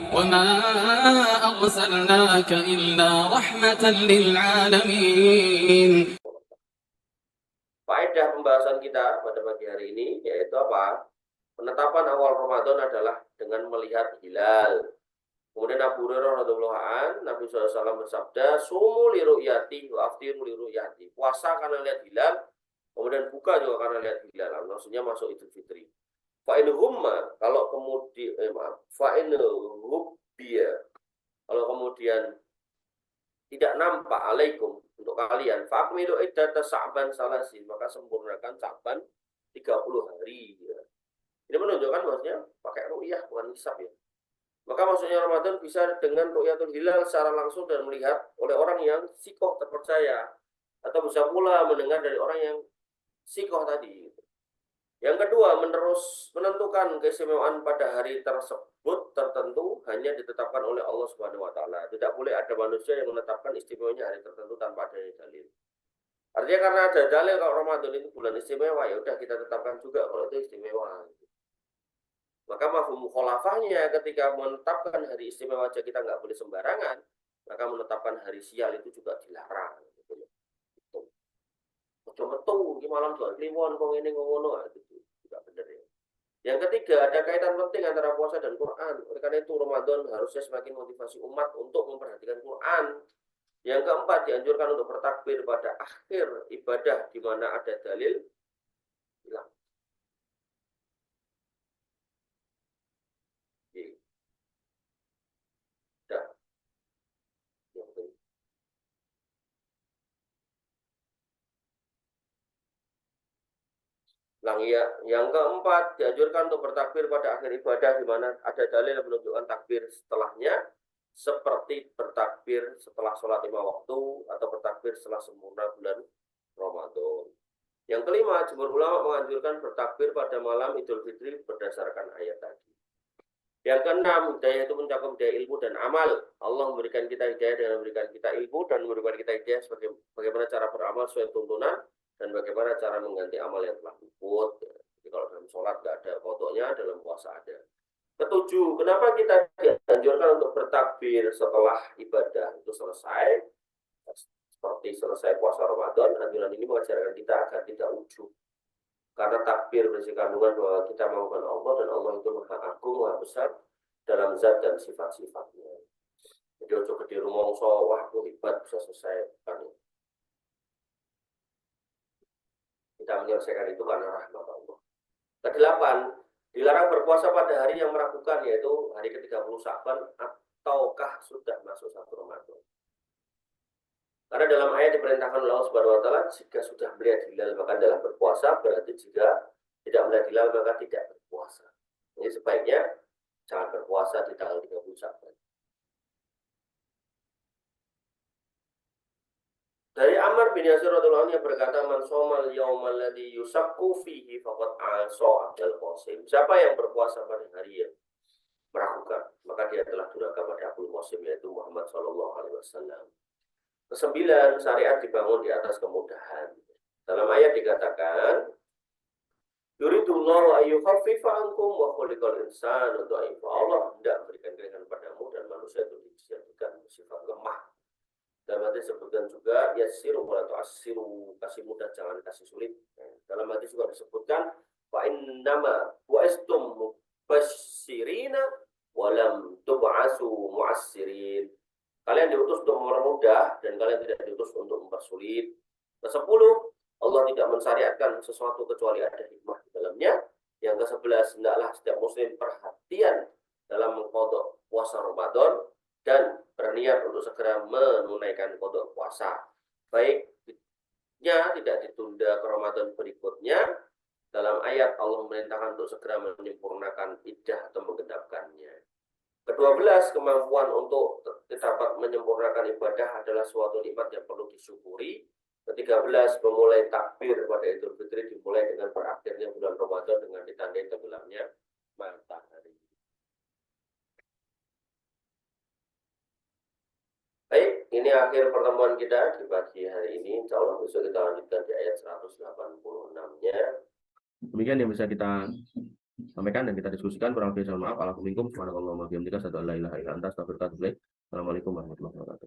وما أرسلناك إلا رحمة للعالمين. Faedah pembahasan kita pada pagi hari ini yaitu apa? Penetapan awal Ramadan adalah dengan melihat hilal. Kemudian Abu Hurairah radhiyallahu anhu, Nabi SAW bersabda, "Sumu li ru'yati wa aftiru li ru'yati." Puasa karena lihat hilal, kemudian buka juga karena lihat hilal. Maksudnya masuk Idul Fitri. Fa in humma, kalau kemudian fa in hubbiya, kalau kemudian tidak nampak alaikum untuk kalian, fa'akmilu iddata Sa'ban salasin, maka sempurnakan Sa'ban 30 hari. Ya. Ini menunjukkan bahwasanya pakai ru'yah bukan hisab ya. Maka maksudnya Ramadan bisa dengan ru'yatul hilal secara langsung dan melihat oleh orang yang sikoh terpercaya, atau bisa pula mendengar dari orang yang sikoh tadi. Yang kedua, menentukan keistimewaan pada hari tersebut tertentu hanya ditetapkan oleh Allah Subhanahu wa taala. Tidak boleh ada manusia yang menetapkan istimewanya hari tertentu tanpa ada dalil. Artinya karena ada dalil kalau Ramadan itu bulan istimewa, ya udah kita tetapkan juga kalau itu istimewa. Maka mafhum mukhalafahnya ketika menetapkan hari istimewa aja kita nggak boleh sembarangan, maka menetapkan hari sial itu juga dilarang. Ojo metu iki malam jual kliwon kok ngene ngono itu tidak benar ya. Yang ketiga, ada kaitan penting antara puasa dan Quran. Oleh karena itu Ramadan harusnya semakin motivasi umat untuk memperhatikan Quran. Yang keempat, dianjurkan untuk bertakbir pada akhir ibadah di mana ada dalil hilang. Yang keempat, dianjurkan untuk bertakbir pada akhir ibadah di mana ada dalil yang menunjukkan takbir setelahnya, seperti bertakbir setelah sholat 5 waktu atau bertakbir setelah sempurna bulan Ramadan. Yang kelima, jumhur ulama menganjurkan bertakbir pada malam Idul Fitri berdasarkan ayat tadi. Yang keenam, hidayah itu mencakup hidayah ilmu dan amal. Allah memberikan kita hidayah dengan memberikan kita ilmu dan memberikan kita hidayah bagaimana cara beramal sesuai tuntunan dan bagaimana cara mengganti amal yang telah luput. Jadi kalau dalam sholat nggak ada kodoknya, dalam puasa ada. Ketujuh, kenapa kita dianjurkan untuk bertakbir setelah ibadah itu selesai? Seperti selesai puasa Ramadan, anjuran ini mengajarkan kita agar tidak ujub. Karena takbir berisi kandungan bahwa kita mengagungkan Allah dan Allah itu maha agung, maha besar dalam zat dan sifat-sifatnya. Jadi ojo gede rumongso, wah aku hebat bisa selesai kan. Kita menyelesaikan itu karena rahmat Allah. Kedelapan, dilarang berpuasa pada hari yang meragukan, yaitu hari ke-30 Sya'ban ataukah sudah masuk 1 Ramadan. Karena dalam ayat diperintahkan oleh Allah Subhanahu wa taala, jika sudah melihat hilal maka adalah berpuasa, berarti jika tidak melihat hilal maka tidak berpuasa. Jadi sebaiknya jangan berpuasa di tanggal 30 Sya'ban. Dari Ammar bin Yasir radhiyallahu anhu berkata, "Man shomal yaumal ladzi yusakku fihi faqad asa Abdul Qasim." Siapa yang berpuasa pada hari yang meragukan, maka dia telah durhaka pada Abdul Qasim, yaitu Muhammad sallallahu alaihi wasallam. Kesembilan, syariat dibangun di atas kemudahan. Dalam ayat dikatakan, yuridullahu ayyukhaffifa ankum wa khuliqal insanu dha'ifa. Allah hendak memberikan keringanan padamu dan manusia itu dijadikan sifat lemah. Dalam hadis disebutkan juga yassiru wa la tu'assiru, kasih mudah jangan kasih sulit. Dalam hadis juga disebutkan fa innama bu'istum mubasyirina wa lam tub'asu mu'assirin. Kalian diutus untuk mempermudah dan kalian tidak diutus untuk mempersulit. Ke-10, Allah tidak mensyariatkan sesuatu kecuali ada hikmah di dalamnya. Yang ke-11, hendaklah setiap muslim perhatian dalam mengqadha puasa Ramadan dan berniat untuk segera menunaikan qadha puasa. Baiknya tidak ditunda ke Ramadan berikutnya. Dalam ayat Allah memerintahkan untuk segera menyempurnakan iddah atau menggenapkannya. Ke-12, kemampuan untuk dapat menyempurnakan ibadah adalah suatu nikmat yang perlu disyukuri. Ke-13, memulai takbir pada Idul Fitri dimulai dengan berakhirnya bulan Ramadan dengan ditandai tenggelamnya matahari. Baik, ini akhir pertemuan kita di pagi hari ini. Insya Allah besok kita lanjutkan di ayat 186-nya. Demikian yang bisa kita sampaikan dan kita diskusikan. Kurang lebih mohon maaf. Assalamualaikum warahmatullahi wabarakatuh. Assalamualaikum warahmatullahi wabarakatuh.